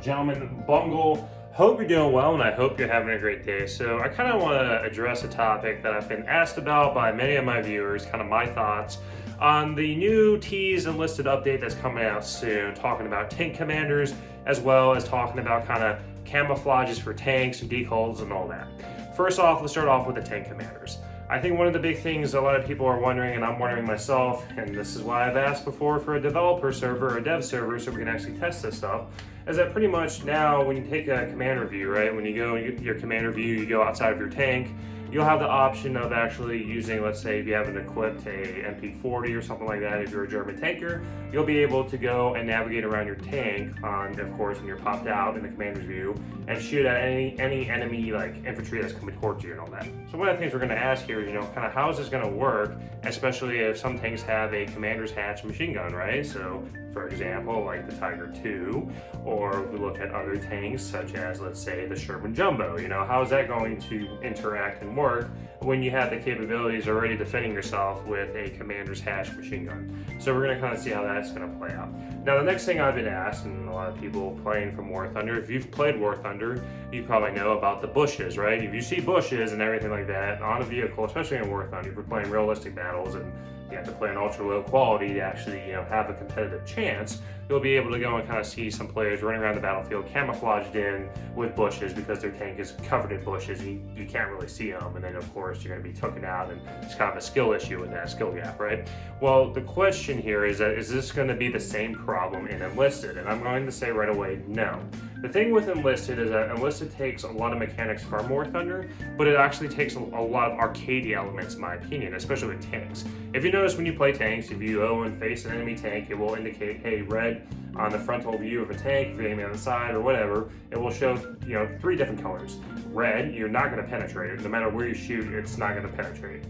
gentleman, Bungle. Hope you're doing well, and I hope you're having a great day. So I kind of want to address a topic that I've been asked about by many of my viewers, kind of my thoughts on the new Tease Enlisted update that's coming out soon, talking about tank commanders, as well as talking about kind of camouflages for tanks and decals and all that. First off, let's start off with the tank commanders. I think one of the big things a lot of people are wondering, and I'm wondering myself, and this is why I've asked before for a developer server or a dev server so we can actually test this stuff, is that pretty much now when you take a commander view, right, when you go your commander view, you go outside of your tank, you'll have the option of actually using, let's say if you haven't equipped a MP40 or something like that, if you're a German tanker, you'll be able to go and navigate around your tank on, of course, when you're popped out in the commander's view and shoot at any enemy like infantry that's coming towards you and all that. So one of the things we're going to ask here is, kind of how is this going to work, especially if some tanks have a commander's hatch machine gun, right? So for example, like the Tiger II, or if we look at other tanks such as, let's say, the Sherman Jumbo, how is that going to interact and work when you have the capabilities already defending yourself with a commander's hatch machine gun? So we're going to kind of see how that's going to play out. Now the next thing I've been asked, and a lot of people playing from War Thunder, if you've played War Thunder, you probably know about the bushes, right? If you see bushes and everything like that on a vehicle, especially in War Thunder, if you're playing realistic battles and you have to play an ultra low quality to actually have a competitive chance, you'll be able to go and kind of see some players running around the battlefield camouflaged in with bushes because their tank is covered in bushes and you can't really see them, and then of course you're going to be taken out, and it's kind of a skill issue with that skill gap, right? Well, the question here is that is this going to be the same problem in Enlisted? And I'm going to say right away, no. The thing with Enlisted is that Enlisted takes a lot of mechanics from War Thunder, but it actually takes a lot of arcade elements, in my opinion, especially with tanks. If you notice when you play tanks, if you go and face an enemy tank, it will indicate, hey, red on the frontal view of a tank, if you're aiming on the side or whatever, it will show, 3 different colors. Red, you're not going to penetrate it. No matter where you shoot, it's not going to penetrate.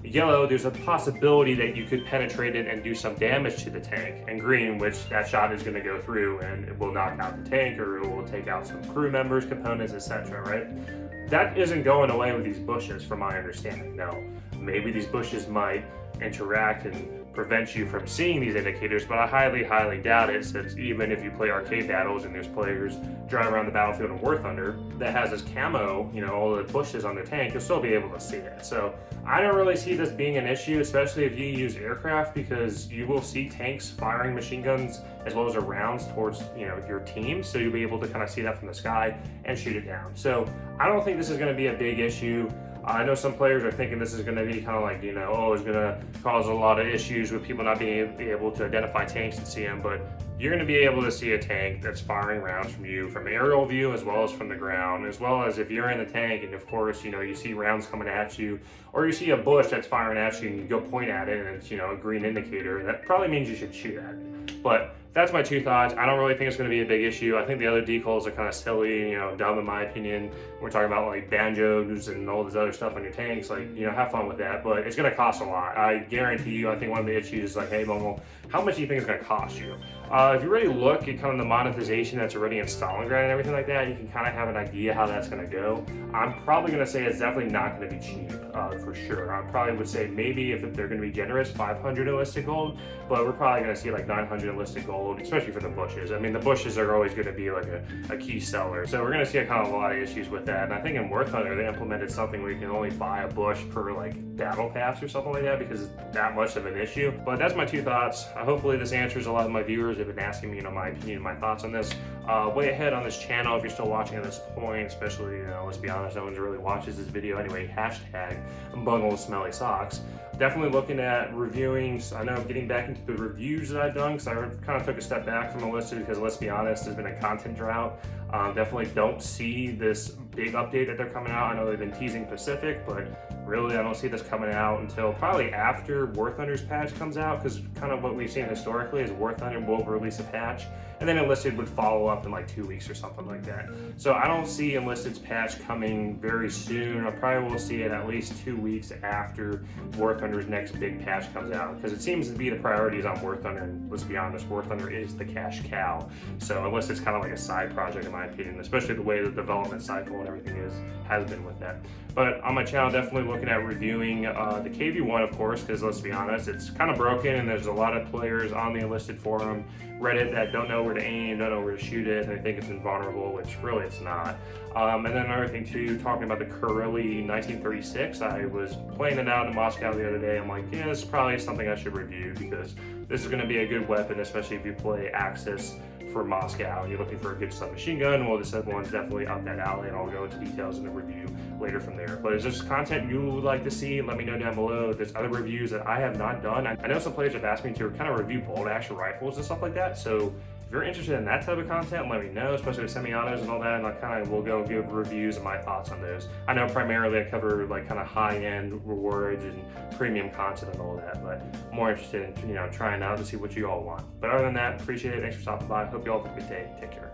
Yellow, there's a possibility that you could penetrate it and do some damage to the tank. And green, which that shot is going to go through and it will knock out the tank, or it will take out some crew members, components, etc., right? That isn't going away with these bushes, from my understanding. Now, maybe these bushes might interact and prevent you from seeing these indicators, but I highly, highly doubt it, since even if you play arcade battles and there's players driving around the battlefield in War Thunder that has this camo, all the bushes on their tank, you'll still be able to see it. So I don't really see this being an issue, especially if you use aircraft, because you will see tanks firing machine guns as well as their rounds towards your team, so you'll be able to kind of see that from the sky and shoot it down. So I don't think this is going to be a big issue. I know some players are thinking this is going to be kind of like, it's going to cause a lot of issues with people not being able to identify tanks and see them, but you're going to be able to see a tank that's firing rounds from you from aerial view as well as from the ground, as well as if you're in the tank and of course, you see rounds coming at you, or you see a bush that's firing at you and you go point at it and it's, a green indicator, that probably means you should shoot at it. But that's my 2 thoughts. I don't really think it's going to be a big issue. I think the other decals are kind of silly, dumb in my opinion. We're talking about like banjos and all this other stuff on your tanks, like, have fun with that, but it's going to cost a lot. I guarantee you, I think one of the issues is like, hey, Bungle, how much do you think it's going to cost you? If you really look at kind of the monetization that's already in Stalingrad and everything like that, you can kind of have an idea how that's going to go. I'm probably going to say it's definitely not going to be cheap, for sure. I probably would say maybe if they're going to be generous, 500 enlisted gold, but we're probably going to see like 900 enlisted gold, especially for the bushes. I mean, the bushes are always going to be like a key seller, so we're going to see a kind of a lot of issues with that. And I think in War Thunder they implemented something where you can only buy a bush per like battle pass or something like that, because it's that much of an issue. But that's my 2 thoughts. Hopefully this answers a lot of my viewers. They've been asking me, my opinion, my thoughts on this. Way ahead on this channel, if you're still watching at this point, especially, let's be honest, no one really watches this video anyway, hashtag Bungle Smelly Socks. Definitely looking at reviewing. I know getting back into the reviews that I've done, because I kind of took a step back from Enlisted because, let's be honest, there's been a content drought. Definitely don't see this big update that they're coming out. I know they've been teasing Pacific, but really I don't see this coming out until probably after War Thunder's patch comes out, because kind of what we've seen historically is War Thunder will release a patch and then Enlisted would follow up in like 2 weeks or something like that. So I don't see Enlisted's patch coming very soon. I probably will see it at least 2 weeks after War Thunder Thunder's next big patch comes out, because it seems to be the priorities on War Thunder, and let's be honest, War Thunder is the cash cow. So unless it's kind of like a side project, in my opinion, especially the way the development cycle and everything has been with that. But on my channel, definitely looking at reviewing the KV1, of course, because let's be honest, it's kind of broken, and there's a lot of players on the Enlisted forum, Reddit, that don't know where to aim, don't know where to shoot it, and they think it's invulnerable, which really it's not. And then another thing too, talking about the Kurili 1936, I was playing it out in Moscow the other day. I'm like, yeah, this is probably something I should review, because this is going to be a good weapon, especially if you play Axis for Moscow and you're looking for a good submachine gun. Well, this one's definitely up that alley, and I'll go into details in the review later from there. But is this content you would like to see? Let me know down below. If there's other reviews that I have not done. I know some players have asked me to kind of review bolt action rifles and stuff like that, so if you're interested in that type of content, let me know, especially with semi-autos and all that, and I kind of will go give reviews and my thoughts on those. I know primarily I cover like kind of high-end rewards and premium content and all that, but I'm more interested in, trying out to see what you all want. But other than that, appreciate it. Thanks for stopping by. Hope you all have a good day. Take care.